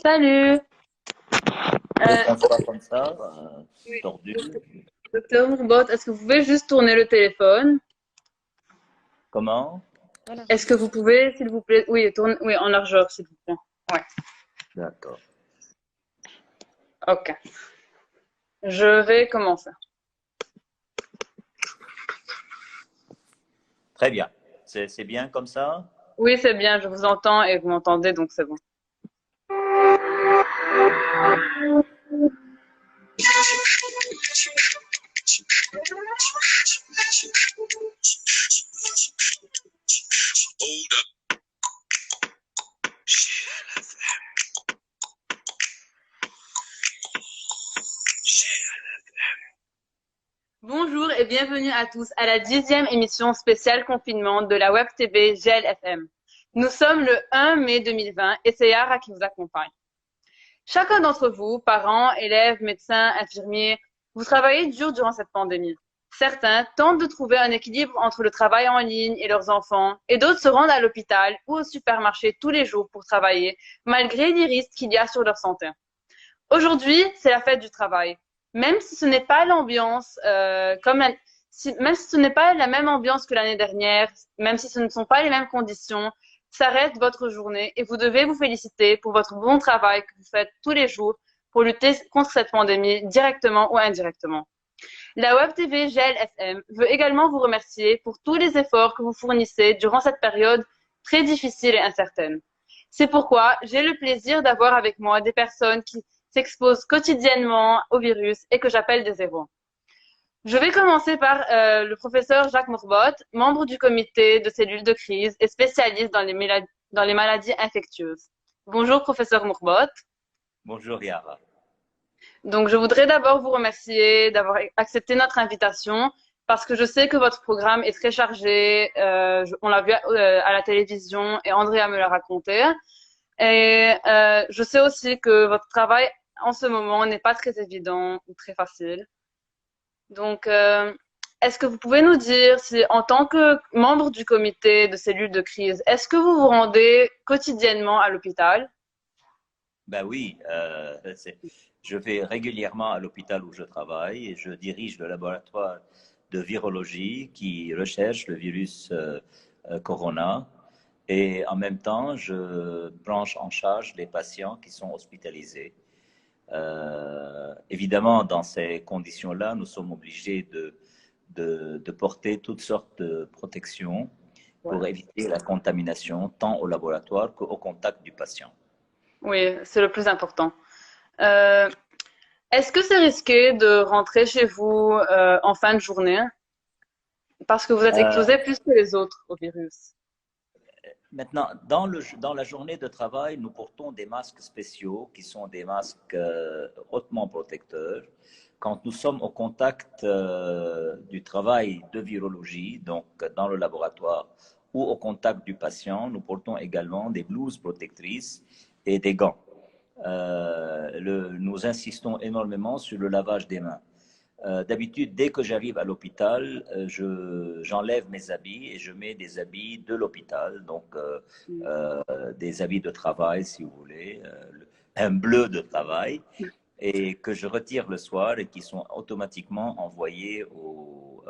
Salut, Tu veux qu'on euh, soit comme ça, oui, tordu? docteur Mourbot, est-ce que vous pouvez juste tourner le téléphone? Comment? Est-ce que vous pouvez, s'il vous plaît, oui, tourne, oui, en largeur, s'il vous plaît. Ouais, D'accord. ok. Je vais commencer. Très bien. C'est bien comme ça? Oui, c'est bien, je vous entends et vous m'entendez, donc c'est bon. Bonjour et bienvenue à tous à la 10e émission spéciale confinement de la Web TV GLFM. Nous sommes le 1 mai 2020 et c'est Yara qui vous accompagne. Chacun d'entre vous, parents, élèves, médecins, infirmiers, vous travaillez dur durant cette pandémie. Certains tentent de trouver un équilibre entre le travail en ligne et leurs enfants, et d'autres se rendent à l'hôpital ou au supermarché tous les jours pour travailler, malgré les risques qu'il y a sur leur santé. Aujourd'hui, c'est la fête du travail. Même si ce n'est pas l'ambiance, même si ce n'est pas la même ambiance que l'année dernière, même si ce ne sont pas les mêmes conditions, s'arrête votre journée et vous devez vous féliciter pour votre bon travail que vous faites tous les jours pour lutter contre cette pandémie, directement ou indirectement. La Web TV GLFM veut également vous remercier pour tous les efforts que vous fournissez durant cette période très difficile et incertaine. C'est pourquoi j'ai le plaisir d'avoir avec moi des personnes qui s'exposent quotidiennement au virus et que j'appelle des héros. Je vais commencer par le professeur Jacques Mourbot, membre du comité de cellules de crise et spécialiste dans les maladies infectieuses. Bonjour, professeur Mourbot. Bonjour Yara. Donc, je voudrais d'abord vous remercier d'avoir accepté notre invitation parce que je sais que votre programme est très chargé. On l'a vu à la télévision et Andrea me l'a raconté. Et je sais aussi que votre travail en ce moment n'est pas très évident ou très facile. Donc, est-ce que vous pouvez nous dire si, en tant que membre du comité de cellules de crise, est-ce que vous vous rendez quotidiennement à l'hôpital? Ben oui, je vais régulièrement à l'hôpital où je travaille et je dirige le laboratoire de virologie qui recherche le virus corona. Et en même temps, je branche en charge les patients qui sont hospitalisés. Évidemment, dans ces conditions-là, nous sommes obligés de porter toutes sortes de protections pour Ouais. éviter la contamination tant au laboratoire qu'au contact du patient. Oui, c'est le plus important. Euh, Est-ce que c'est risqué de rentrer chez vous en fin de journée parce que vous êtes Euh, exposé plus que les autres au virus? Maintenant, dans la journée de travail, nous portons des masques spéciaux qui sont des masques hautement protecteurs. Quand nous sommes au contact du travail de virologie, donc dans le laboratoire ou au contact du patient, nous portons également des blouses protectrices et des gants. Nous insistons énormément sur le lavage des mains. D'habitude, dès que j'arrive à l'hôpital, j'enlève mes habits et je mets des habits de l'hôpital, donc des habits de travail, si vous voulez, un bleu de travail, et que je retire le soir et qui sont automatiquement envoyés au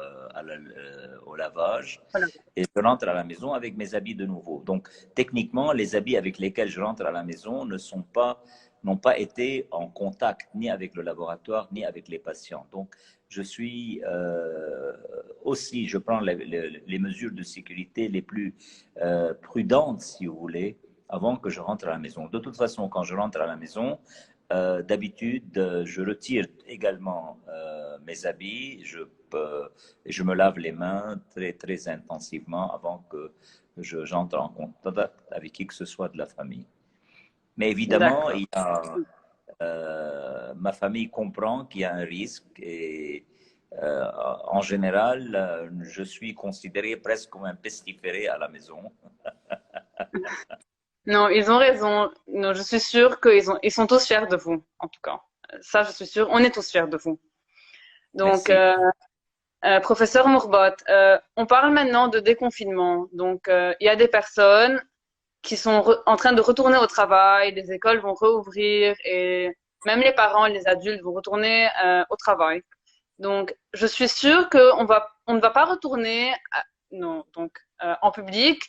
lavage. Voilà. Et je rentre à la maison avec mes habits de nouveau. Donc, techniquement, les habits avec lesquels je rentre à la maison n'ont pas été en contact ni avec le laboratoire ni avec les patients. Donc, je suis aussi, je prends les mesures de sécurité les plus prudentes, si vous voulez, avant que je rentre à la maison. De toute façon, quand je rentre à la maison, d'habitude, je retire également mes habits, je me lave les mains très, très intensivement avant que j'entre en contact avec qui que ce soit de la famille. Mais évidemment, D'accord. ma famille comprend qu'il y a un risque et en général, je suis considéré presque comme un pestiféré à la maison. Non, ils ont raison. Non, je suis sûre ils sont tous fiers de vous, en tout cas. Ça, je suis sûre. On est tous fiers de vous. Donc, Merci. professeur Mourbot, on parle maintenant de déconfinement. Donc, il y a des personnes qui sont en train de retourner au travail, les écoles vont rouvrir et même les parents, les adultes vont retourner au travail. Donc, je suis sûre on ne va pas retourner, non, donc en public,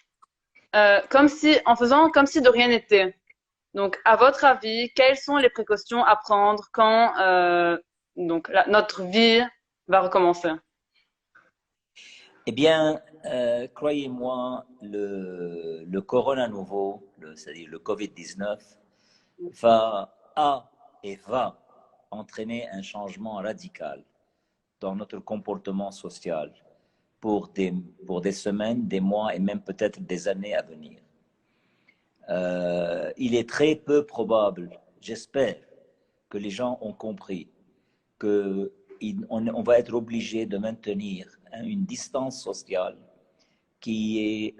en faisant comme si de rien n'était. Donc, à votre avis, quelles sont les précautions à prendre quand notre vie va recommencer? Eh bien, croyez-moi, le corona nouveau, c'est-à-dire le Covid-19, va entraîner un changement radical dans notre comportement social pour des semaines, des mois et même peut-être des années à venir. Il est très peu probable, j'espère, que les gens ont compris qu'on va être obligé de maintenir une distance sociale qui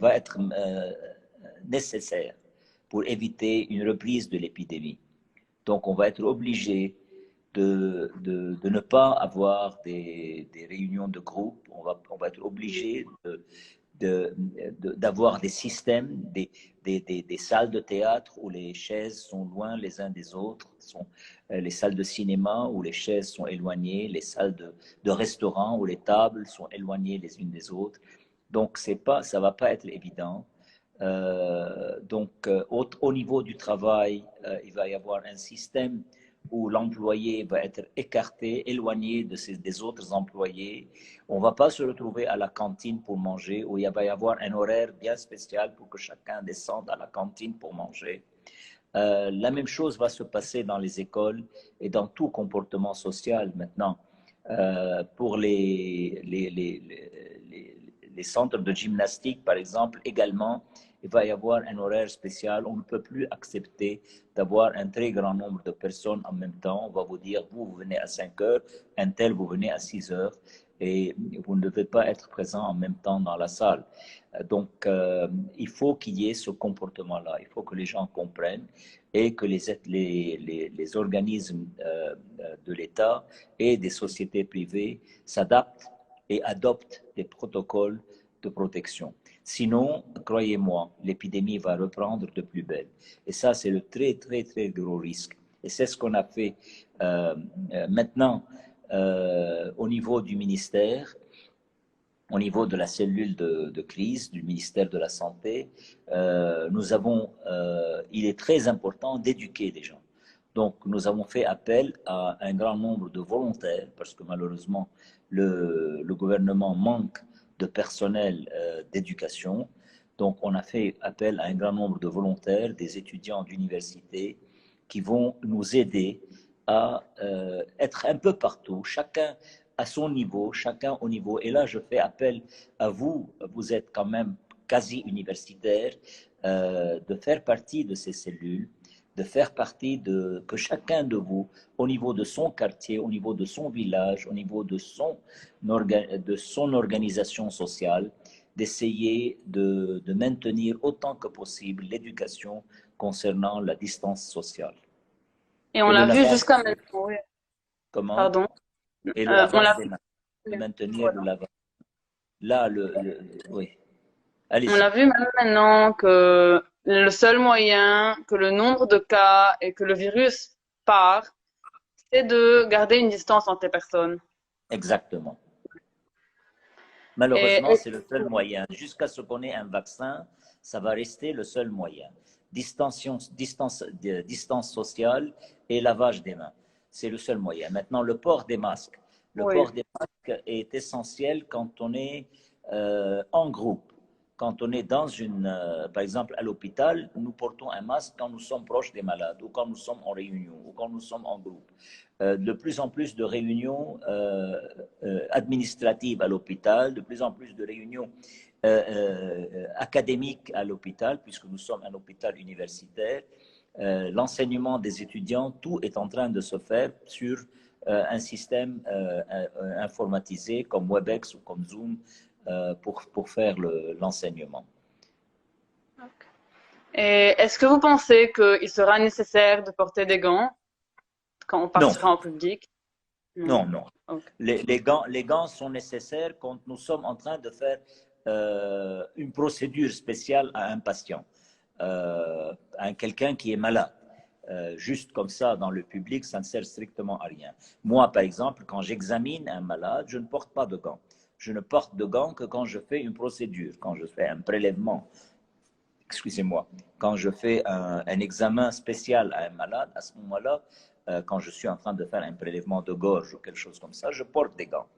va être nécessaire pour éviter une reprise de l'épidémie. Donc, on va être obligé de ne pas avoir des réunions de groupe. On va être obligé d'avoir des systèmes, des salles de théâtre où les chaises sont loin les uns des autres, les salles de cinéma où les chaises sont éloignées, les salles de restaurant où les tables sont éloignées les unes des autres. Donc, ça ne va pas être évident. Au niveau du travail, il va y avoir un système où l'employé va être écarté, éloigné des autres employés. On ne va pas se retrouver à la cantine pour manger, où il va y avoir un horaire bien spécial pour que chacun descende à la cantine pour manger. La même chose va se passer dans les écoles et dans tout comportement social maintenant. Pour les centres de gymnastique, par exemple, également, il va y avoir un horaire spécial. On ne peut plus accepter d'avoir un très grand nombre de personnes en même temps. On va vous dire, vous venez à 5 heures, un tel, vous venez à 6 heures, et vous ne devez pas être présent en même temps dans la salle. Donc, il faut qu'il y ait ce comportement-là. Il faut que les gens comprennent et que les organismes de l'État et des sociétés privées s'adaptent et adoptent des protocoles de protection. Sinon, croyez-moi, l'épidémie va reprendre de plus belle. Et ça, c'est le très, très, très gros risque. Et c'est ce qu'on a fait maintenant au niveau du ministère, au niveau de la cellule de crise du ministère de la Santé. Il est très important d'éduquer les gens. Donc, nous avons fait appel à un grand nombre de volontaires, parce que malheureusement, le gouvernement manque de personnel d'éducation. Donc, on a fait appel à un grand nombre de volontaires, des étudiants d'université, qui vont nous aider à être un peu partout, chacun à son niveau, chacun au niveau. Et là, je fais appel à vous, vous êtes quand même quasi universitaire, de faire partie de ces cellules, de faire partie que chacun de vous, au niveau de son quartier, au niveau de son village, au niveau de son organisation sociale, d'essayer de maintenir autant que possible l'éducation concernant la distance sociale. Et on Et le l'a vu lavage, jusqu'à maintenant. Oui. comment? Pardon. Et le On lavage l'a des mains, de vu. maintenir Voilà. le lavage. Là, oui, On allez-y. l'a vu même maintenant que le seul moyen que le nombre de cas et que le virus part, c'est de garder une distance entre les personnes. Exactement. Et, Malheureusement, c'est le seul moyen. Jusqu'à ce qu'on ait un vaccin, ça va rester le seul moyen. Distance sociale et lavage des mains. C'est le seul moyen. Maintenant, le port des masques. Le oui, port des masques est essentiel quand on est en groupe. Quand on est par exemple, à l'hôpital, nous portons un masque quand nous sommes proches des malades ou quand nous sommes en réunion ou quand nous sommes en groupe. De plus en plus de réunions administratives à l'hôpital, de plus en plus de réunions académiques à l'hôpital, puisque nous sommes un hôpital universitaire. L'enseignement des étudiants, tout est en train de se faire sur un système informatisé comme WebEx ou comme Zoom pour faire l'enseignement. et est-ce que vous pensez qu'il sera nécessaire de porter des gants quand on Non, partira en public? Non. non, non. Ok. Les gants sont nécessaires quand nous sommes en train de faire une procédure spéciale à un patient, à quelqu'un qui est malade. Juste comme ça dans le public, ça ne sert strictement à rien. Moi, par exemple, quand j'examine un malade, je ne porte pas de gants. Je ne porte de gants que quand je fais une procédure, quand je fais un prélèvement, excusez-moi, quand je fais un examen spécial à un malade, à ce moment-là, quand je suis en train de faire un prélèvement de gorge ou quelque chose comme ça, je porte des gants.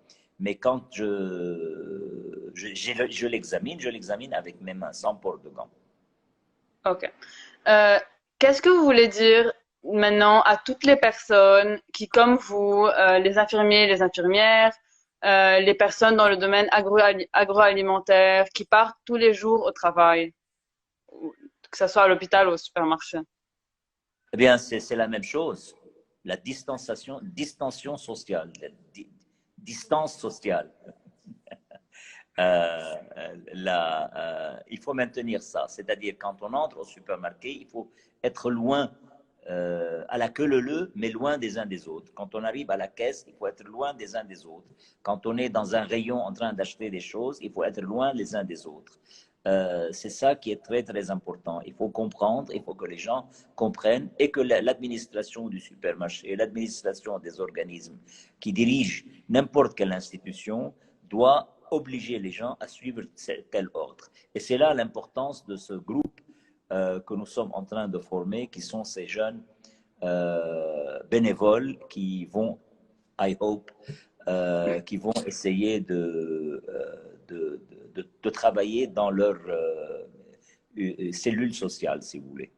Mais quand je l'examine avec mes mains, sans port de gants. Ok. Euh, Qu'est-ce que vous voulez dire maintenant à toutes les personnes qui, comme vous, les infirmiers, les infirmières, les personnes dans le domaine agroalimentaire, qui partent tous les jours au travail, que ce soit à l'hôpital ou au supermarché? Eh bien, c'est la même chose. La distension sociale, distance sociale. Il faut maintenir ça. C'est-à-dire, quand on entre au supermarché, il faut être loin, à la queue leu, mais loin des uns des autres. Quand on arrive à la caisse, il faut être loin des uns des autres. Quand on est dans un rayon en train d'acheter des choses, il faut être loin les uns des autres. C'est ça qui est très, très important. Il faut comprendre, il faut que les gens comprennent et que l'administration du supermarché, l'administration des organismes qui dirigent n'importe quelle institution doit obliger les gens à suivre tel ordre. Et c'est là l'importance de ce groupe que nous sommes en train de former, qui sont ces jeunes bénévoles qui vont, I hope, qui vont essayer de travailler dans leur cellule sociale, si vous voulez.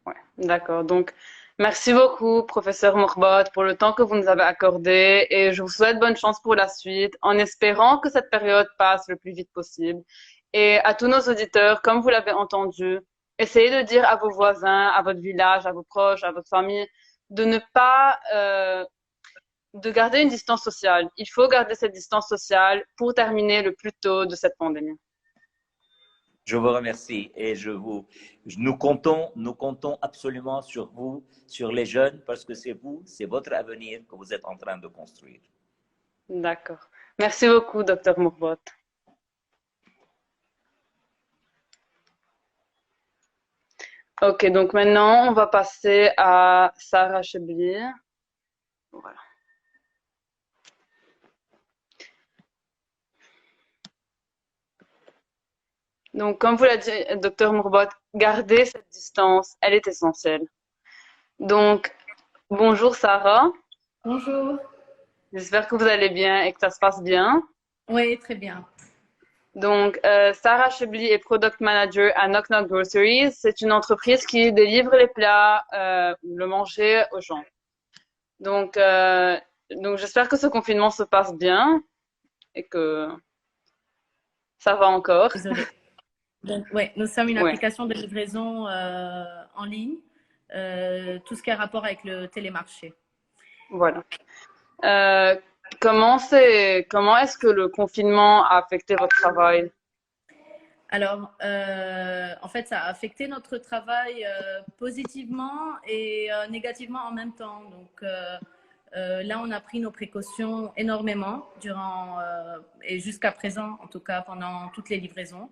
Ouais, d'accord. Donc, merci beaucoup, professeur Morbot, pour le temps que vous nous avez accordé et je vous souhaite bonne chance pour la suite en espérant que cette période passe le plus vite possible. Et à tous nos auditeurs, comme vous l'avez entendu, essayez de dire à vos voisins, à votre village, à vos proches, à votre famille, de ne pas, de garder une distance sociale. Il faut garder cette distance sociale pour terminer le plus tôt de cette pandémie. Je vous remercie et nous comptons absolument sur vous, sur les jeunes, parce que c'est votre avenir que vous êtes en train de construire. D'accord. Merci beaucoup, docteur Morbot. Ok, donc maintenant, on va passer à Sarah Chebli. Voilà. Donc, comme vous l'a dit, docteur Mourbot, garder cette distance, elle est essentielle. Donc, bonjour Sarah. Bonjour. J'espère que vous allez bien et que ça se passe bien. Oui, très bien. Donc, Sarah Chebli est Product Manager à Knock Knock Groceries. C'est une entreprise qui délivre les plats ou le manger aux gens. Donc j'espère que ce confinement se passe bien et que ça va encore. Désolée. Donc, ouais, nous sommes une Ouais, application de livraison en ligne, tout ce qui a rapport avec le télémarché. voilà. Euh, comment est-ce que le confinement a affecté votre travail? Alors, en fait, ça a affecté notre travail positivement et négativement en même temps. Donc, là, on a pris nos précautions énormément durant et jusqu'à présent, en tout cas pendant toutes les livraisons.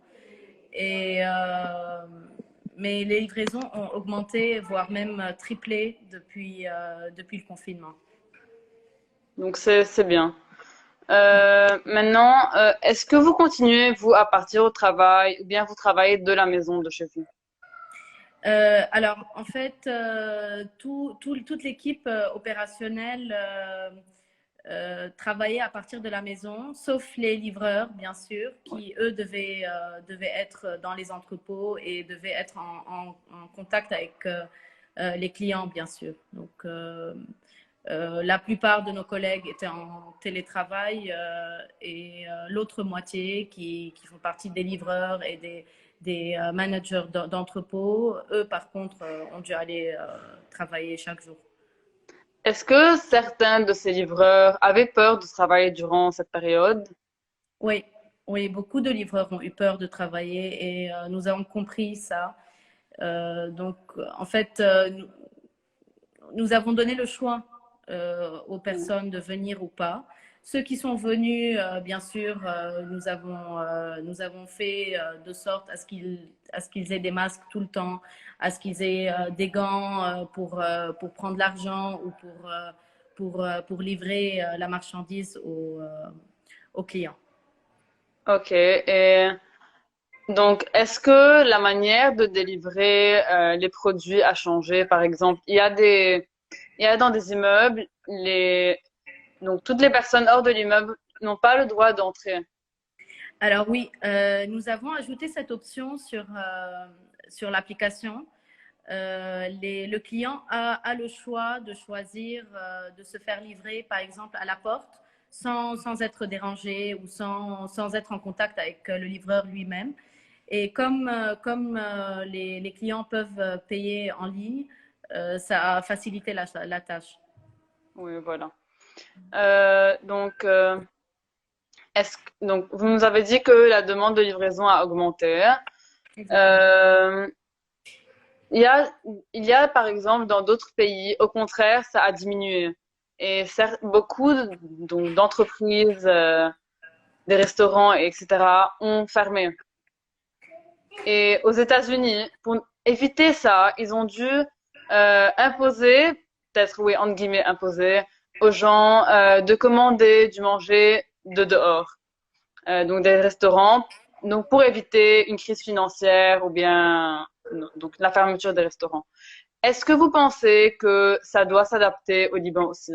Mais les livraisons ont augmenté, voire même triplé depuis le confinement. Donc c'est bien. Maintenant, est-ce que vous continuez, vous, à partir au travail ou bien vous travaillez de la maison, de chez vous? Alors, en fait, toute l'équipe opérationnelle travaillait à partir de la maison, sauf les livreurs, bien sûr, qui, eux, devaient être dans les entrepôts et devaient être en contact avec les clients, bien sûr. Donc, la plupart de nos collègues étaient en télétravail et l'autre moitié qui font partie des livreurs et des managers d'entrepôt, eux, par contre, ont dû aller travailler chaque jour. Est-ce que certains de ces livreurs avaient peur de travailler durant cette période? Oui, oui, beaucoup de livreurs ont eu peur de travailler et nous avons compris ça. Donc, en fait, nous avons donné le choix aux personnes de venir ou pas. Ceux qui sont venus, bien sûr, nous avons fait de sorte à ce qu'ils aient des masques tout le temps, à ce qu'ils aient des gants pour prendre l'argent ou pour livrer la marchandise aux clients. Ok. Et donc, est-ce que la manière de délivrer les produits a changé? Par exemple, il y a dans des immeubles, donc toutes les personnes hors de l'immeuble n'ont pas le droit d'entrer. Alors oui, nous avons ajouté cette option sur l'application. Le client a le choix de choisir de se faire livrer, par exemple, à la porte, sans être dérangé ou sans être en contact avec le livreur lui-même. Et comme les clients peuvent payer en ligne, ça a facilité la tâche. Oui, voilà. Donc, donc, vous nous avez dit que la demande de livraison a augmenté. Exactement. Euh, il y a, il y a, par exemple, dans d'autres pays, au contraire, ça a diminué. Et beaucoup donc, d'entreprises, des restaurants, etc., ont fermé. Et aux États-Unis, pour éviter ça, ils ont dû imposer, peut-être oui, entre guillemets, imposer aux gens de commander du manger de dehors. Donc des restaurants, donc pour éviter une crise financière ou bien donc la fermeture des restaurants. Est-ce que vous pensez que ça doit s'adapter au Liban aussi?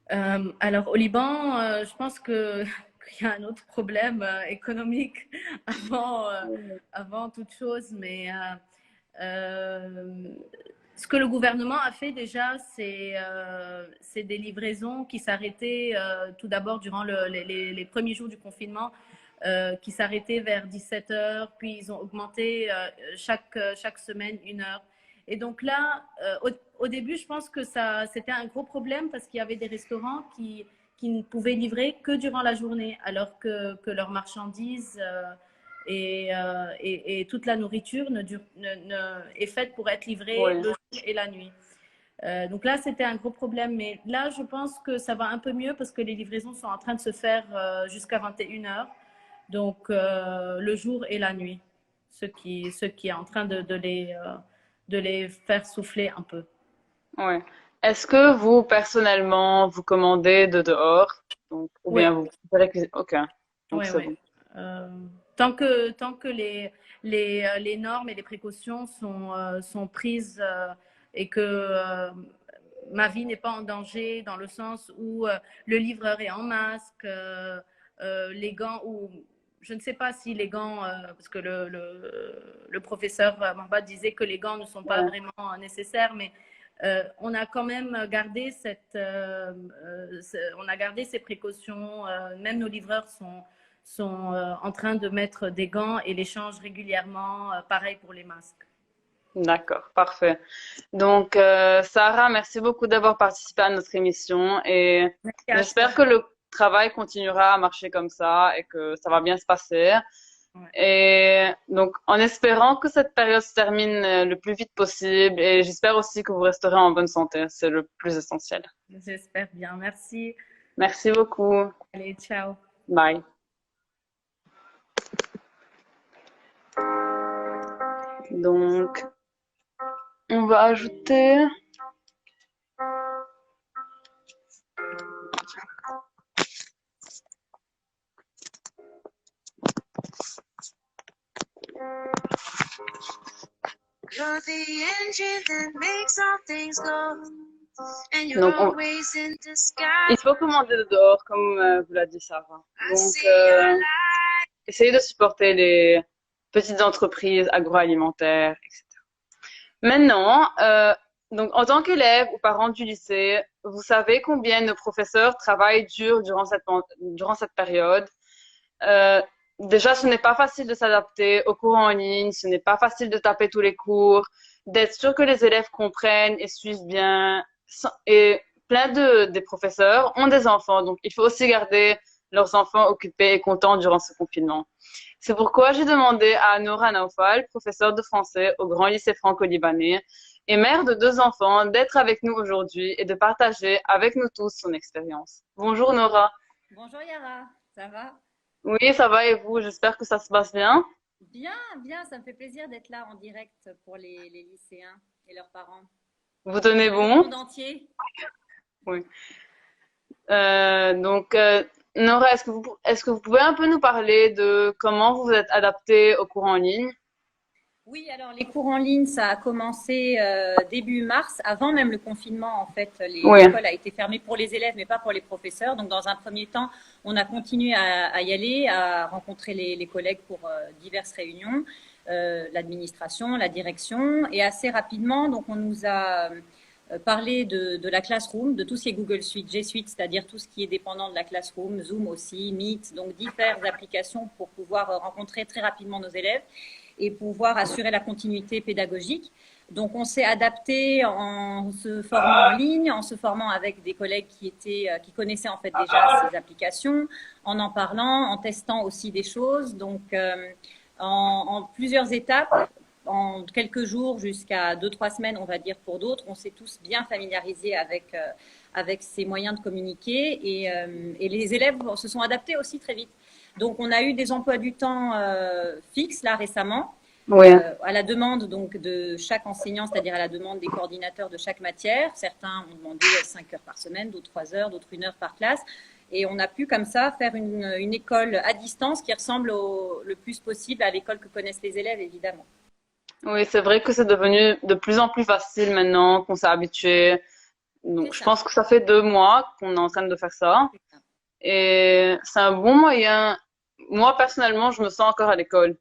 Alors, au Liban, je pense qu'il y a un autre problème économique avant toute chose, mais ce que le gouvernement a fait déjà, c'est des livraisons qui s'arrêtaient tout d'abord durant les premiers jours du confinement, qui s'arrêtaient vers 17 heures, puis ils ont augmenté chaque semaine 1 heure. Et donc là, au début, je pense que c'était un gros problème parce qu'il y avait des restaurants qui ne pouvaient livrer que durant la journée, alors que leurs marchandises et toute la nourriture est faite pour être livrée Oui, le jour et la nuit. Donc là, c'était un gros problème. Mais là, je pense que ça va un peu mieux parce que les livraisons sont en train de se faire jusqu'à 21 heures. Donc, le jour et la nuit, ce qui est en train de les faire souffler un peu. oui. Est-ce que vous, personnellement, vous commandez de dehors? Donc, ou Oui, bien vous préférez cuisiner? Ok, donc oui, c'est oui. bon. Euh, tant que les normes et les précautions sont prises et que ma vie n'est pas en danger dans le sens où le livreur est en masque, les gants, ou je ne sais pas si les gants, parce que le professeur Mahbad disait que les gants ne sont pas Ouais. vraiment nécessaires, mais on a quand même gardé on a gardé ces précautions. Même nos livreurs sont en train de mettre des gants et les changent régulièrement. Pareil pour les masques. D'accord, parfait. Donc, Sarah, merci beaucoup d'avoir participé à notre émission et Merci à toi. j'espère que le travail continuera à marcher comme ça et que ça va bien se passer. Ouais. Et donc, en espérant que cette période se termine le plus vite possible et j'espère aussi que vous resterez en bonne santé, c'est le plus essentiel. J'espère bien. Merci. Merci beaucoup. Allez, ciao. Bye. Donc, on va ajouter. Donc, il faut commander de dehors, comme vous l'a dit Sarah. Donc, essayez de supporter les petites entreprises agroalimentaires, etc. Maintenant, donc en tant qu'élève ou parent du lycée, vous savez combien nos professeurs travaillent dur durant cette période. Euh, Déjà, ce n'est pas facile de s'adapter aux cours en ligne, ce n'est pas facile de taper tous les cours, d'être sûr que les élèves comprennent et suivent bien. Et plein des professeurs ont des enfants, donc il faut aussi garder leurs enfants occupés et contents durant ce confinement. C'est pourquoi j'ai demandé à Nora Naufal, professeure de français au Grand Lycée franco-libanais, et mère de 2 enfants, d'être avec nous aujourd'hui et de partager avec nous tous son expérience. Bonjour Nora. Bonjour Yara, ça va? Oui, ça va et vous? J'espère que ça se passe bien. Bien, bien, ça me fait plaisir d'être là en direct pour les lycéens et leurs parents. Vous tenez Le bon? monde entier. Oui. Nora, est-ce que vous pouvez un peu nous parler de comment vous vous êtes adaptée aux cours en ligne? Oui, alors les cours en ligne, ça a commencé début mars, avant même le confinement. En fait, Oui, l'école a été fermée pour les élèves, mais pas pour les professeurs. Donc, dans un premier temps, on a continué à y aller, à rencontrer les collègues pour diverses réunions, l'administration, la direction. Et assez rapidement, donc, on nous a parlé de la Classroom, de tout ce qui est Google Suite, G Suite, c'est-à-dire tout ce qui est dépendant de la Classroom, Zoom aussi, Meet, donc diverses applications pour pouvoir rencontrer très rapidement nos élèves et pouvoir assurer la continuité pédagogique. Donc, on s'est adapté en se formant en ligne, en se formant avec des collègues qui connaissaient en fait déjà ces applications, en parlant, en testant aussi des choses. Donc, en plusieurs étapes, en quelques jours jusqu'à 2-3 semaines, on va dire pour d'autres, on s'est tous bien familiarisés avec ces moyens de communiquer et les élèves se sont adaptés aussi très vite. Donc, on a eu des emplois du temps fixes là récemment, oui, à la demande donc de chaque enseignant, c'est-à-dire à la demande des coordinateurs de chaque matière. Certains ont demandé 5 heures par semaine, d'autres 3 heures, d'autres 1 heure par classe. Et on a pu comme ça faire une école à distance qui ressemble le plus possible à l'école que connaissent les élèves, évidemment. oui, c'est vrai que c'est devenu de plus en plus facile maintenant qu'on s'est habitué. C'est Donc, je ça. pense que ça fait 2 mois qu'on est en train de faire ça. C'est ça. Et c'est un bon moyen. Moi, personnellement, je me sens encore à l'école.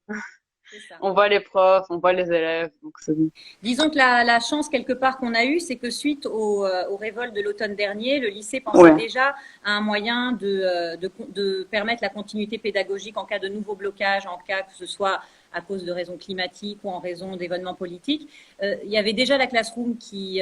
C'est ça. On voit les profs, on voit les élèves, donc c'est bon. Disons que la chance quelque part qu'on a eue, c'est que suite aux révoltes de l'automne dernier, le lycée pensait Ouais, déjà à un moyen de permettre la continuité pédagogique en cas de nouveaux blocages, en cas que ce soit à cause de raisons climatiques ou en raison d'événements politiques. Il y avait déjà la Classroom qui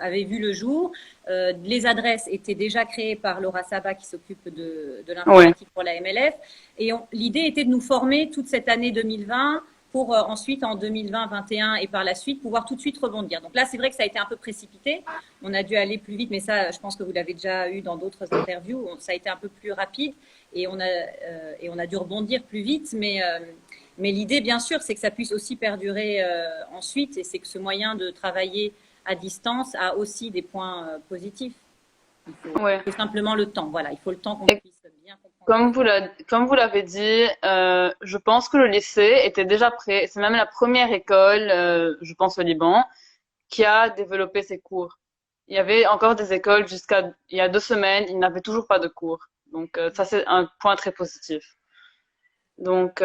avait vu le jour. Les adresses étaient déjà créées par Laura Saba qui s'occupe de ouais, l'informatique pour la MLF. Et l'idée était de nous former toute cette année 2020 pour ensuite en 2020-21 et par la suite pouvoir tout de suite rebondir. Donc là, c'est vrai que ça a été un peu précipité. On a dû aller plus vite, mais ça, je pense que vous l'avez déjà eu dans d'autres interviews. Ça a été un peu plus rapide et on a dû rebondir plus vite. Mais l'idée, bien sûr, c'est que ça puisse aussi perdurer ensuite et c'est que ce moyen de travailler à distance a aussi des points positifs. ouais. Il faut simplement le temps. Voilà, il faut le temps qu'on Et puisse bien comprendre. comme vous l'avez dit, je pense que le lycée était déjà prêt. C'est même la première école, je pense au Liban, qui a développé ses cours. Il y avait encore des écoles jusqu'à il y a 2 semaines, ils n'avaient toujours pas de cours. Donc ça, c'est un point très positif. Donc,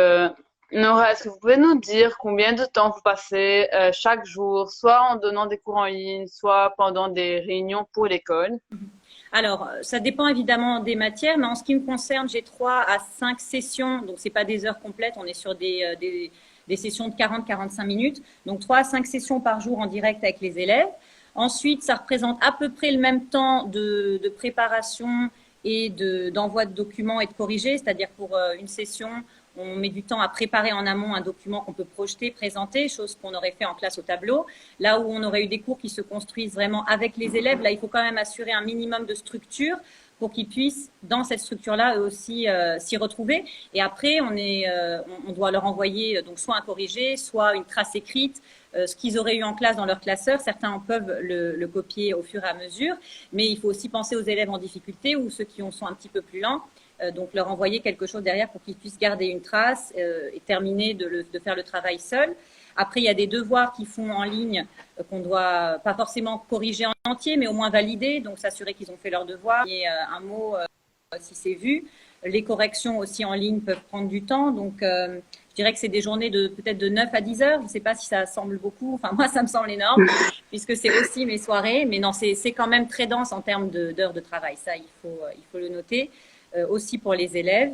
Nora, est-ce que vous pouvez nous dire combien de temps vous passez chaque jour, soit en donnant des cours en ligne, soit pendant des réunions pour l'école? Alors, ça dépend évidemment des matières, mais en ce qui me concerne, j'ai 3 à 5 sessions, donc c'est pas des heures complètes, on est sur des sessions de 40-45 minutes, donc 3 à 5 sessions par jour en direct avec les élèves. Ensuite, ça représente à peu près le même temps de préparation et d'envoi de documents et de corriger, c'est-à-dire pour une session, on met du temps à préparer en amont un document qu'on peut projeter, présenter, chose qu'on aurait fait en classe au tableau. Là où on aurait eu des cours qui se construisent vraiment avec les élèves, là, il faut quand même assurer un minimum de structure pour qu'ils puissent, dans cette structure-là, eux aussi s'y retrouver. Et après, on doit leur envoyer donc soit un corrigé, soit une trace écrite, ce qu'ils auraient eu en classe dans leur classeur. Certains peuvent le copier au fur et à mesure, mais il faut aussi penser aux élèves en difficulté ou ceux qui sont un petit peu plus lents. Donc leur envoyer quelque chose derrière pour qu'ils puissent garder une trace et terminer de faire le travail seul. Après, il y a des devoirs qu'ils font en ligne qu'on doit pas forcément corriger en entier, mais au moins valider, donc s'assurer qu'ils ont fait leur devoir. Et un mot, si c'est vu. Les corrections aussi en ligne peuvent prendre du temps, donc je dirais que c'est des journées peut-être de 9 à 10 heures. Je ne sais pas si ça semble beaucoup. Enfin, moi, ça me semble énorme, puisque c'est aussi mes soirées. Mais non, c'est quand même très dense en termes d'heures de travail. Ça, il faut le noter. Aussi pour les élèves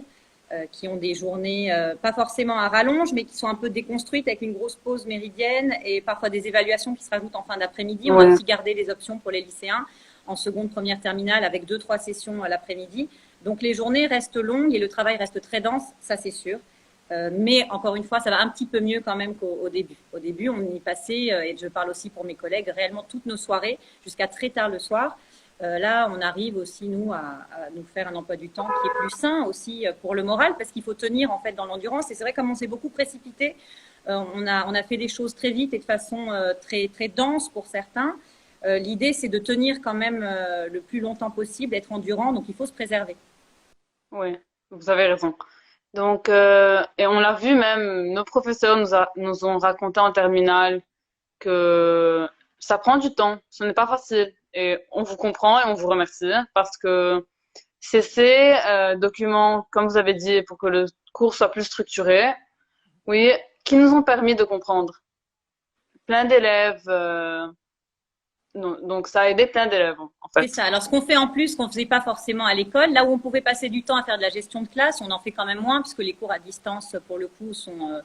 qui ont des journées pas forcément à rallonge, mais qui sont un peu déconstruites avec une grosse pause méridienne et parfois des évaluations qui se rajoutent en fin d'après-midi. On a aussi gardé les options pour les lycéens en seconde, première, terminale avec 2-3 sessions à l'après-midi. Donc les journées restent longues et le travail reste très dense, ça c'est sûr. Mais encore une fois, ça va un petit peu mieux quand même qu'au début. Au début, on y passait, et je parle aussi pour mes collègues, réellement toutes nos soirées jusqu'à très tard le soir. Là, on arrive aussi, nous, à nous faire un emploi du temps qui est plus sain aussi pour le moral, parce qu'il faut tenir en fait dans l'endurance. Et c'est vrai, comme on s'est beaucoup précipité, on a fait des choses très vite et de façon très, très dense pour certains. L'idée, c'est de tenir quand même le plus longtemps possible, d'être endurant, donc il faut se préserver. Oui, vous avez raison. Donc, et on l'a vu même, nos professeurs nous ont raconté en terminale que ça prend du temps, ce n'est pas facile. Et on vous comprend et on vous remercie parce que c'est ces documents, comme vous avez dit, pour que le cours soit plus structuré, oui, qui nous ont permis de comprendre. Plein d'élèves, donc ça a aidé plein d'élèves en C'est fait. ça. Alors, ce qu'on fait en plus, qu'on ne faisait pas forcément à l'école, là où on pouvait passer du temps à faire de la gestion de classe, on en fait quand même moins, puisque les cours à distance, pour le coup, sont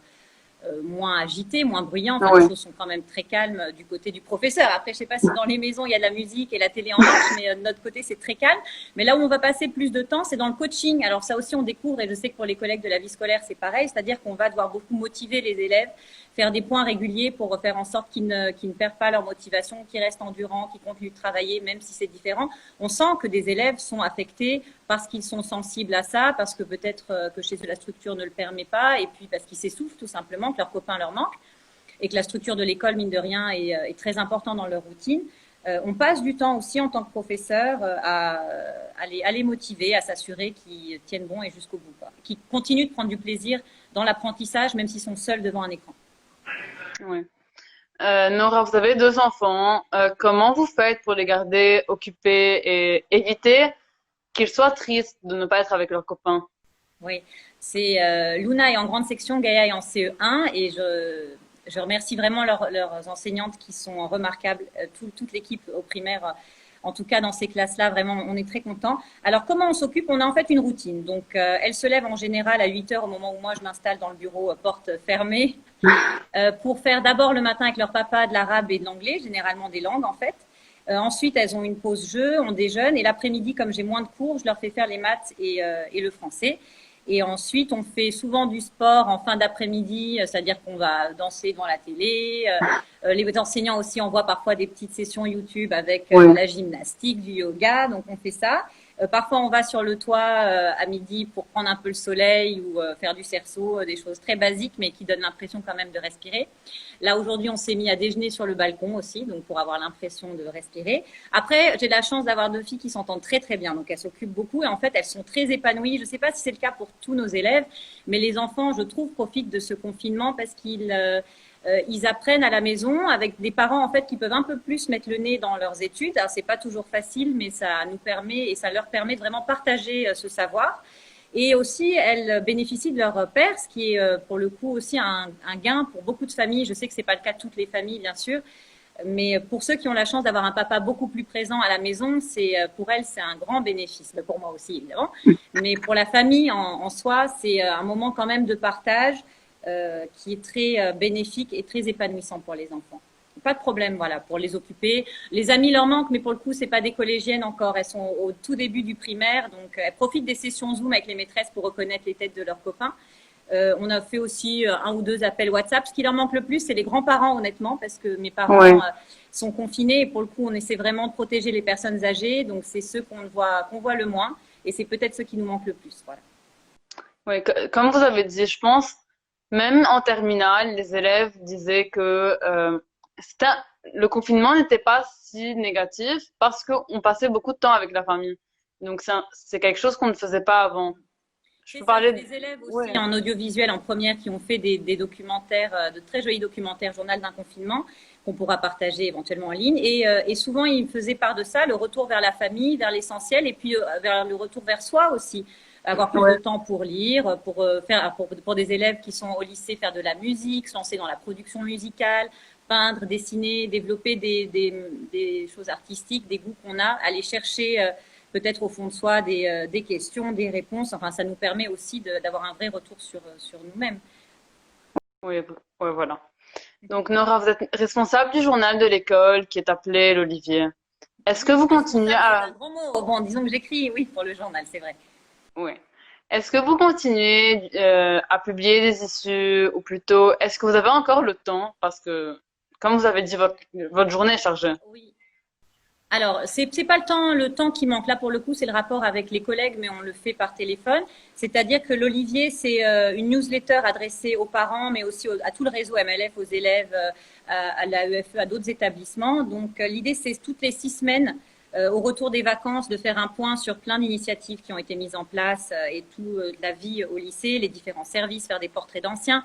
moins agités, moins bruyants. Enfin, les Oui, choses sont quand même très calmes du côté du professeur. Après, je sais pas si dans les maisons, il y a de la musique et la télé en marche, mais de notre côté, c'est très calme. Mais là où on va passer plus de temps, c'est dans le coaching. Alors ça aussi, on découvre, et je sais que pour les collègues de la vie scolaire, c'est pareil, c'est-à-dire qu'on va devoir beaucoup motiver les élèves, faire des points réguliers pour faire en sorte qu'ils ne perdent pas leur motivation, qu'ils restent endurants, qu'ils continuent de travailler, même si c'est différent. On sent que des élèves sont affectés parce qu'ils sont sensibles à ça, parce que peut-être que chez eux la structure ne le permet pas, et puis parce qu'ils s'essoufflent tout simplement, que leurs copains leur manquent, et que la structure de l'école, mine de rien, est très importante dans leur routine. On passe du temps aussi en tant que professeur à les motiver, à s'assurer qu'ils tiennent bon et jusqu'au bout, quoi. Qu'ils continuent de prendre du plaisir dans l'apprentissage, même s'ils sont seuls devant un écran. oui. Nora, vous avez deux enfants. Comment vous faites pour les garder occupés et éviter qu'ils soient tristes de ne pas être avec leurs copains? Oui, c'est Luna est en grande section, Gaïa est en CE1 et je remercie vraiment leurs enseignantes qui sont remarquables, toute l'équipe au primaire, en tout cas dans ces classes-là, vraiment on est très contents. Alors comment on s'occupe? On a en fait une routine. Donc elle se lève en général à 8 heures au moment où moi je m'installe dans le bureau, porte fermée, pour faire d'abord le matin avec leur papa de l'arabe et de l'anglais, généralement des langues en fait. Ensuite, elles ont une pause jeu, on déjeune et l'après-midi, comme j'ai moins de cours, je leur fais faire les maths et le français. Et ensuite, on fait souvent du sport en fin d'après-midi, c'est-à-dire qu'on va danser devant la télé. Les enseignants aussi envoient parfois des petites sessions YouTube avec Oui. la gymnastique, du yoga, donc on fait ça. Parfois, on va sur le toit à midi pour prendre un peu le soleil ou faire du cerceau, des choses très basiques mais qui donnent l'impression quand même de respirer. Là, aujourd'hui, on s'est mis à déjeuner sur le balcon aussi, donc pour avoir l'impression de respirer. Après, j'ai la chance d'avoir deux filles qui s'entendent très très bien, donc elles s'occupent beaucoup et en fait, elles sont très épanouies. Je ne sais pas si c'est le cas pour tous nos élèves, mais les enfants, je trouve, profitent de ce confinement parce qu'ils apprennent à la maison avec des parents en fait qui peuvent un peu plus mettre le nez dans leurs études. Alors, c'est pas toujours facile, mais ça nous permet et ça leur permet de vraiment partager ce savoir. Et aussi, elles bénéficient de leur père, ce qui est pour le coup aussi un gain pour beaucoup de familles. Je sais que c'est pas le cas de toutes les familles, bien sûr, mais pour ceux qui ont la chance d'avoir un papa beaucoup plus présent à la maison, c'est pour elles c'est un grand bénéfice. Mais pour moi aussi, évidemment. Mais pour la famille en soi, c'est un moment quand même de partage qui est très bénéfique et très épanouissant pour les enfants. Pas de problème, voilà, pour les occuper. Les amis leur manquent, mais pour le coup, c'est pas des collégiennes encore. Elles sont au tout début du primaire, donc elles profitent des sessions Zoom avec les maîtresses pour reconnaître les têtes de leurs copains. On a fait aussi un ou deux appels WhatsApp. Ce qui leur manque le plus, c'est les grands-parents, honnêtement, parce que mes parents Oui. sont confinés et pour le coup, on essaie vraiment de protéger les personnes âgées. Donc, c'est ceux qu'on voit le moins et c'est peut-être ceux qui nous manquent le plus. Voilà. Oui, comme vous avez dit, je pense, même en terminale, les élèves disaient que c'était le confinement n'était pas si négatif parce qu'on passait beaucoup de temps avec la famille. Donc c'est quelque chose qu'on ne faisait pas avant. Je C'est peux ça, parler j'ai des élèves ouais. aussi en audiovisuel en première qui ont fait des documentaires, de très jolis documentaires, journal d'un confinement, qu'on pourra partager éventuellement en ligne. Et souvent, ils me faisaient part de ça, le retour vers la famille, vers l'essentiel, et puis vers le retour vers soi aussi. Avoir plus Ouais. de temps pour lire, pour des élèves qui sont au lycée, faire de la musique, se lancer dans la production musicale, peindre, dessiner, développer des choses artistiques, des goûts qu'on a, aller chercher peut-être au fond de soi des questions, des réponses. Enfin, ça nous permet aussi d'avoir un vrai retour sur nous-mêmes. Oui, ouais, voilà. Donc Nora, vous êtes responsable du journal de l'école qui est appelé l'Olivier. Est-ce que Oui, vous continuez responsable, c'est à un grand mot. Bon, disons que j'écris, oui, pour le journal, c'est vrai. oui. Est-ce que vous continuez à publier des issues ou plutôt est-ce que vous avez encore le temps parce que comme vous avez dit votre journée est chargée. Oui. Alors, c'est pas le temps qui manque. Là, pour le coup, c'est le rapport avec les collègues, mais on le fait par téléphone. C'est-à-dire que l'Olivier, c'est une newsletter adressée aux parents, mais aussi à tout le réseau MLF, aux élèves, à la EFE, à d'autres établissements. Donc, l'idée, c'est toutes les 6 semaines, au retour des vacances, de faire un point sur plein d'initiatives qui ont été mises en place et toute la vie au lycée, les différents services, faire des portraits d'anciens.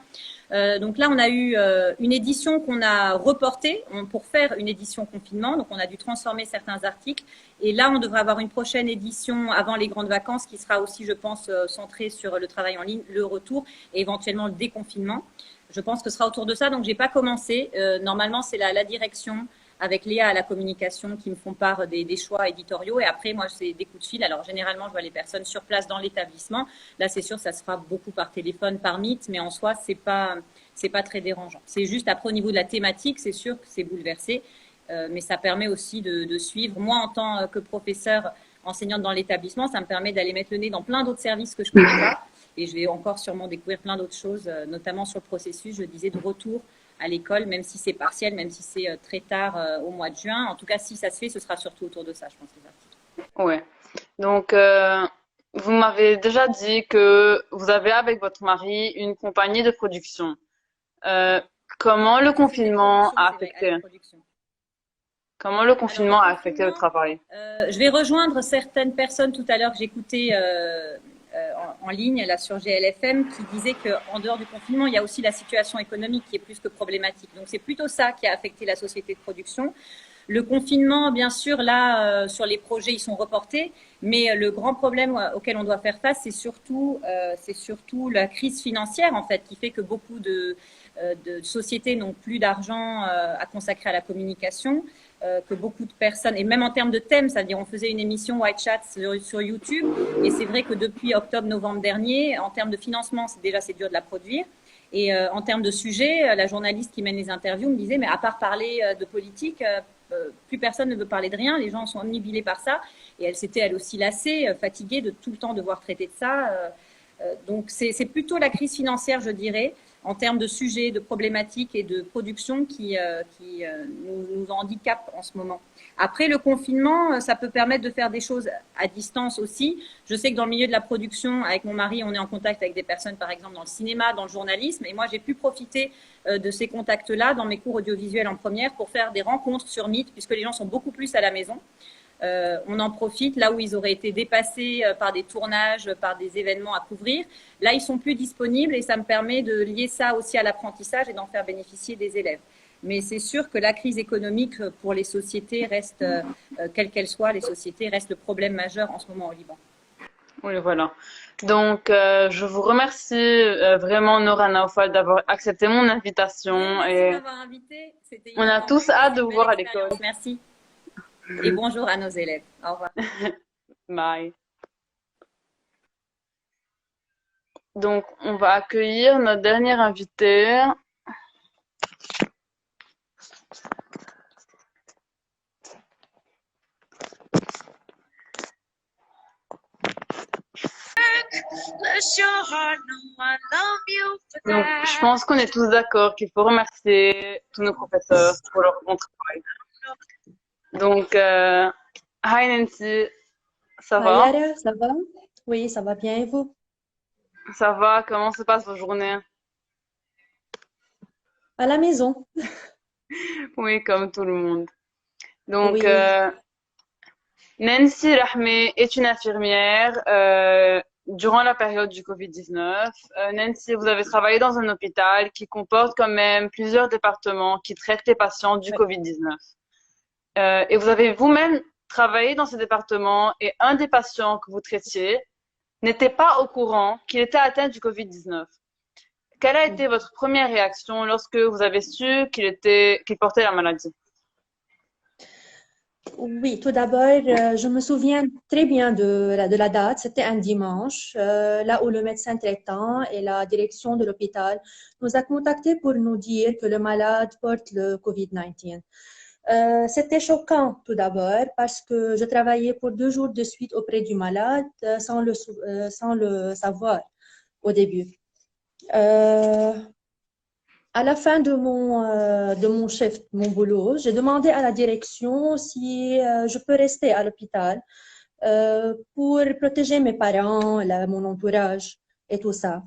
Donc là, on a eu une édition qu'on a reportée pour faire une édition confinement. Donc, on a dû transformer certains articles. Et là, on devrait avoir une prochaine édition avant les grandes vacances qui sera aussi, je pense, centrée sur le travail en ligne, le retour et éventuellement le déconfinement. Je pense que ce sera autour de ça. Donc, j'ai pas commencé. Normalement, c'est la direction avec Léa à la communication qui me font part des choix éditoriaux. Et après, moi, c'est des coups de fil. Alors, généralement, je vois les personnes sur place dans l'établissement. Là, c'est sûr, ça se fera beaucoup par téléphone, par Meet, mais en soi, c'est pas très dérangeant. C'est juste après, au niveau de la thématique, c'est sûr que c'est bouleversé, mais ça permet aussi de suivre. Moi, en tant que professeur enseignante dans l'établissement, ça me permet d'aller mettre le nez dans plein d'autres services que je connais pas. Et je vais encore sûrement découvrir plein d'autres choses, notamment sur le processus, je disais, de retour à l'école, même si c'est partiel, même si c'est très tard au mois de juin. En tout cas, si ça se fait, ce sera surtout autour de ça, je pense, les articles. Ouais. Donc, vous m'avez déjà dit que vous avez avec votre mari une compagnie de production. Euh, comment le confinement a affecté? Comment le Alors, confinement a affecté le travail? je vais rejoindre certaines personnes tout à l'heure que j'écoutais en ligne là sur GLFM qui disaient qu'en dehors du confinement, il y a aussi la situation économique qui est plus que problématique. Donc, c'est plutôt ça qui a affecté la société de production. Le confinement, bien sûr, là, sur les projets, ils sont reportés, mais le grand problème auquel on doit faire face, c'est surtout la crise financière, en fait, qui fait que beaucoup de sociétés n'ont plus d'argent à consacrer à la communication, que beaucoup de personnes, et même en termes de thèmes, c'est-à-dire on faisait une émission White Chat sur YouTube, et c'est vrai que depuis octobre-novembre dernier, en termes de financement, c'est dur de la produire. Et en termes de sujet, la journaliste qui mène les interviews me disait, mais à part parler de politique, plus personne ne veut parler de rien, les gens sont omnibilés par ça. Et elle s'était elle aussi lassée, fatiguée de tout le temps devoir traiter de ça. Donc c'est plutôt la crise financière, je dirais, en termes de sujets, de problématiques et de production qui nous handicape en ce moment. Après, le confinement, ça peut permettre de faire des choses à distance aussi. Je sais que dans le milieu de la production, avec mon mari, on est en contact avec des personnes, par exemple, dans le cinéma, dans le journalisme. Et moi, j'ai pu profiter de ces contacts-là dans mes cours audiovisuels en première pour faire des rencontres sur Meet, puisque les gens sont beaucoup plus à la maison. On en profite là où ils auraient été dépassés par des tournages, par des événements à couvrir. Là, ils sont plus disponibles et ça me permet de lier ça aussi à l'apprentissage et d'en faire bénéficier des élèves. Mais c'est sûr que la crise économique pour les sociétés reste, quelle qu'elle soit, les sociétés restent le problème majeur en ce moment au Liban. Oui, voilà. Donc, je vous remercie vraiment, Nora Naufal, d'avoir accepté mon invitation. Merci Et de m'avoir invitée. on a tous hâte de vous voir à l'école. Merci. Et bonjour à nos élèves. Au revoir. Bye. Donc, on va accueillir notre dernière invitée. Donc, je pense qu'on est tous d'accord qu'il faut remercier tous nos professeurs pour leur bon travail. Donc, hi Nancy, ça va? Hi Lara, ça va? Oui, ça va bien et vous? Ça va? Comment se passe vos journées? À la maison. Oui, comme tout le monde. Donc, Oui, Nancy Rahmé est une infirmière durant la période du Covid-19. Nancy, vous avez travaillé dans un hôpital qui comporte quand même plusieurs départements qui traitent les patients du oui. Covid-19. Et vous avez vous-même travaillé dans ce département et un des patients que vous traitiez n'était pas au courant qu'il était atteint du Covid-19. Quelle a été votre première réaction lorsque vous avez su qu'il portait la maladie? Oui, tout d'abord, je me souviens très bien de la date. C'était un dimanche, là où le médecin traitant et la direction de l'hôpital nous a contactés pour nous dire que le malade porte le Covid-19. C'était choquant tout d'abord parce que je travaillais pour 2 jours de suite auprès du malade sans le savoir au début. À la fin de mon shift, mon boulot, j'ai demandé à la direction si je peux rester à l'hôpital pour protéger mes parents, mon entourage et tout ça.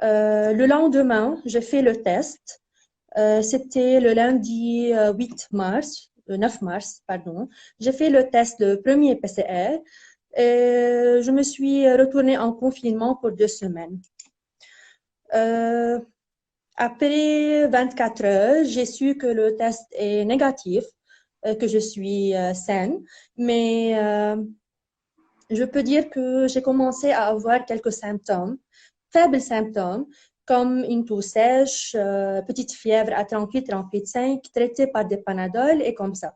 Le lendemain, j'ai fait le test. C'était le lundi 9 mars, pardon. J'ai fait le test, le premier PCR, et je me suis retournée en confinement pour 2 semaines. Après 24 heures, j'ai su que le test est négatif, que je suis saine, mais je peux dire que j'ai commencé à avoir quelques symptômes, faibles symptômes, comme une toux sèche, petite fièvre à 38,5, traitée par des Panadol et comme ça.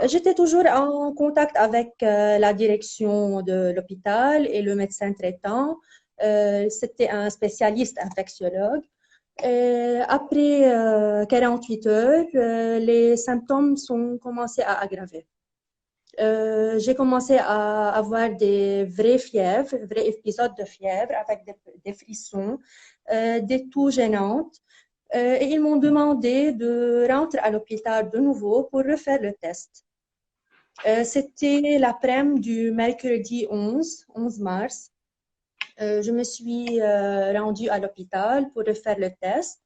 J'étais toujours en contact avec la direction de l'hôpital et le médecin traitant. C'était un spécialiste infectiologue. Après 48 heures, les symptômes sont commencés à aggraver. J'ai commencé à avoir des vraies fièvres, vrais épisodes de fièvre avec des frissons, des toux gênantes. Et ils m'ont demandé de rentrer à l'hôpital de nouveau pour refaire le test. C'était l'après-midi du mercredi 11 mars. Je me suis rendue à l'hôpital pour refaire le test.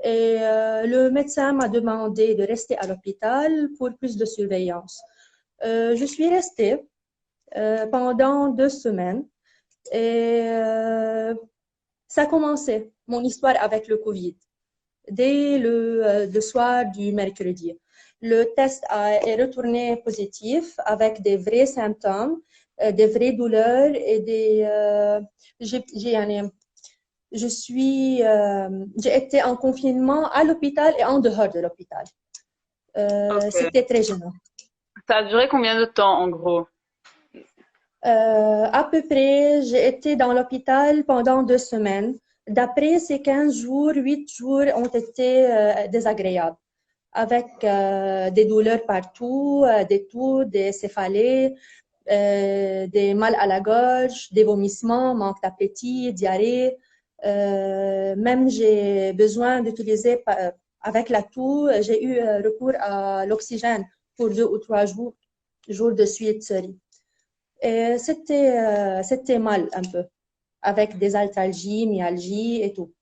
Et le médecin m'a demandé de rester à l'hôpital pour plus de surveillance. Je suis restée pendant 2 semaines et ça a commencé, mon histoire avec le Covid, dès le soir du mercredi. Le test est retourné positif avec des vrais symptômes, des vraies douleurs et j'ai été en confinement à l'hôpital et en dehors de l'hôpital. Ok. C'était très gênant. Ça a duré combien de temps, en gros? À peu près, j'ai été dans l'hôpital pendant 2 semaines. D'après ces 15 jours, 8 jours ont été désagréables, avec des douleurs partout, des toux, des céphalées, des mal à la gorge, des vomissements, manque d'appétit, diarrhée. Même j'ai besoin d'utiliser, avec la toux, j'ai eu recours à l'oxygène pour 2 ou 3 jours de suite. Et c'était mal un peu, avec des arthralgies, myalgies et tout.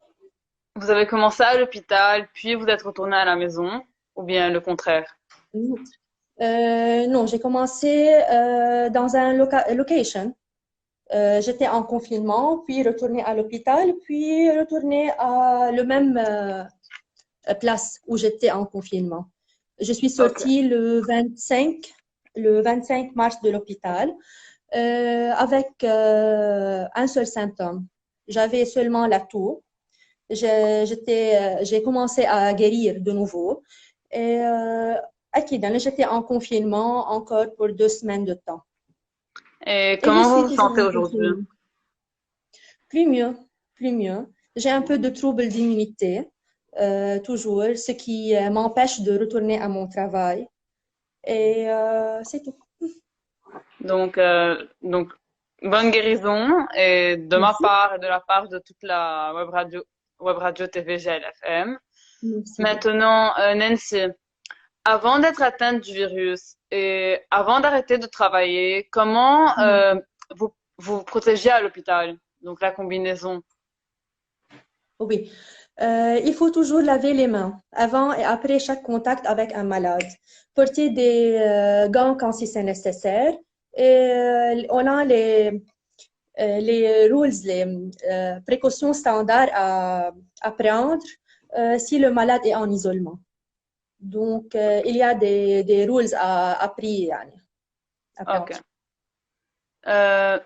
Vous avez commencé à l'hôpital, puis vous êtes retourné à la maison, ou bien le contraire? Non, j'ai commencé dans un location. J'étais en confinement, puis retournée à l'hôpital, puis retournée à la même place où j'étais en confinement. Je suis sortie le 25 mars de l'hôpital avec un seul symptôme. J'avais seulement la toux. J'ai commencé à guérir de nouveau. Et j'étais en confinement encore pour 2 semaines de temps. Et Et je comment suis vous vous toujours sentez en aujourd'hui? confinement. Plus mieux. J'ai un peu de troubles d'immunité, toujours, ce qui m'empêche de retourner à mon travail. Et c'est tout. Donc, bonne guérison, et de ma Merci. part et de la part de toute la web radio TV GLFM. Merci. Maintenant, Nancy, avant d'être atteinte du virus et avant d'arrêter de travailler, comment vous vous protégez à l'hôpital? Donc, la combinaison. Oui. Il faut toujours laver les mains avant et après chaque contact avec un malade. Porter des gants quand si c'est nécessaire. Et on a les rules, les précautions standards à prendre si le malade est en isolement. Donc, il y a des rules à prendre. Ok.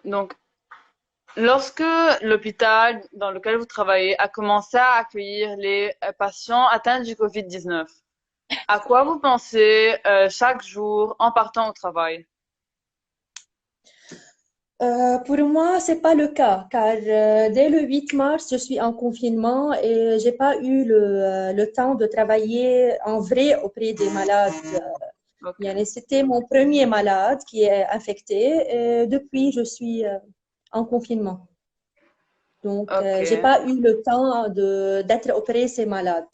Donc, lorsque l'hôpital dans lequel vous travaillez a commencé à accueillir les patients atteints du Covid-19, à quoi vous pensez chaque jour en partant au travail? Pour moi, c'est pas le cas, car dès le 8 mars, je suis en confinement et j'ai pas eu le temps de travailler en vrai auprès des malades Ok. C'était mon premier malade qui est infecté. Et depuis, je suis en confinement. Donc, Ok. j'ai pas eu le temps d'être opérée ces malades.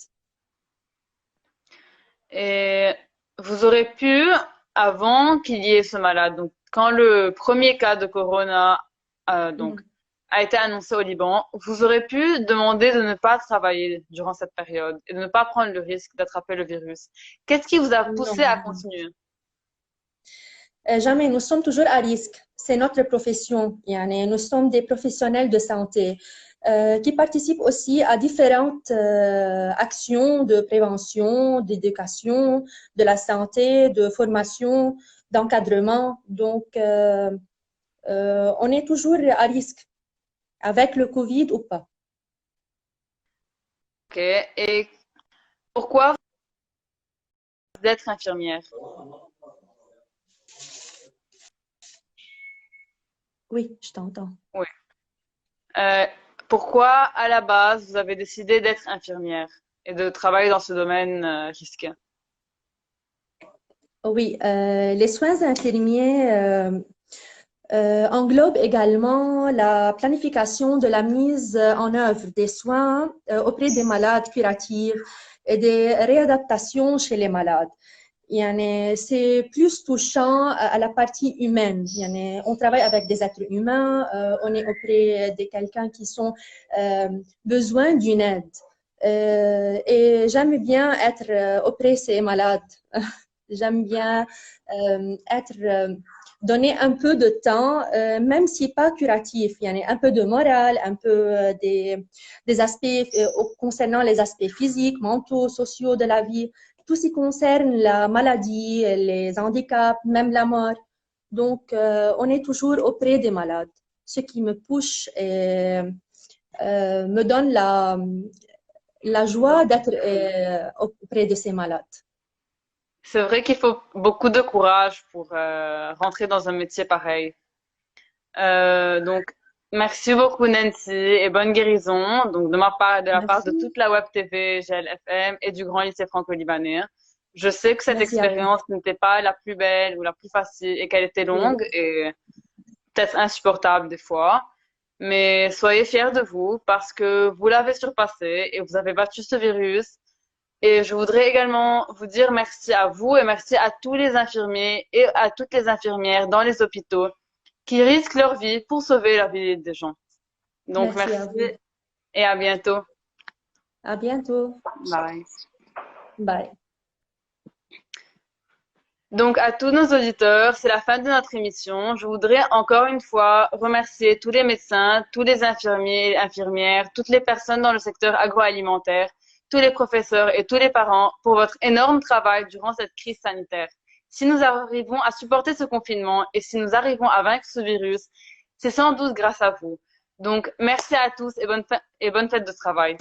Et vous aurez pu, avant qu'il y ait ce malade, donc quand le premier cas de corona donc, Mhm. a été annoncé au Liban, vous aurez pu demander de ne pas travailler durant cette période et de ne pas prendre le risque d'attraper le virus. Qu'est-ce qui vous a poussé à Non. continuer? Jamais, nous sommes toujours à risque. C'est notre profession. Nous sommes des professionnels de santé qui participent aussi à différentes actions de prévention, d'éducation, de la santé, de formation, d'encadrement. Donc, on est toujours à risque avec le Covid ou pas. Ok. Et pourquoi d'être infirmière? Oui, je t'entends. Oui. Euh, Pourquoi, à la base, vous avez décidé d'être infirmière et de travailler dans ce domaine risqué? Oui, les soins infirmiers englobe également la planification de la mise en œuvre des soins auprès des malades curatifs et des réadaptations chez les malades. C'est plus touchant à la partie humaine. On travaille avec des êtres humains, on est auprès de quelqu'un qui sont besoin d'une aide. Et j'aime bien être auprès de ces malades. J'aime bien être donner un peu de temps, même si pas curatif. Il y a un peu de morale, un peu des aspects concernant les aspects physiques, mentaux, sociaux de la vie. Tout ce qui concerne la maladie, les handicaps, même la mort. Donc, on est toujours auprès des malades. Ce qui me pousse et me donne la joie d'être auprès de ces malades. C'est vrai qu'il faut beaucoup de courage pour rentrer dans un métier pareil. Donc, merci beaucoup Nancy et bonne guérison. Donc, de ma part, de la part de Merci. toute la Web TV GLFM et du Grand Lycée Franco-Libanais. Je sais que cette Merci à vous. expérience n'était pas la plus belle ou la plus facile et qu'elle était Oui. longue et peut-être insupportable des fois. Mais soyez fiers de vous parce que vous l'avez surpassé et vous avez battu ce virus. Et je voudrais également vous dire merci à vous et merci à tous les infirmiers et à toutes les infirmières dans les hôpitaux qui risquent leur vie pour sauver la vie des gens. Donc Merci à merci vous. et à bientôt. À bientôt. Bye. Bye. Donc à tous nos auditeurs, c'est la fin de notre émission. Je voudrais encore une fois remercier tous les médecins, tous les infirmiers et infirmières, toutes les personnes dans le secteur agroalimentaire, tous les professeurs et tous les parents pour votre énorme travail durant cette crise sanitaire. Si nous arrivons à supporter ce confinement et si nous arrivons à vaincre ce virus, c'est sans doute grâce à vous. Donc merci à tous et bonne fête de travail.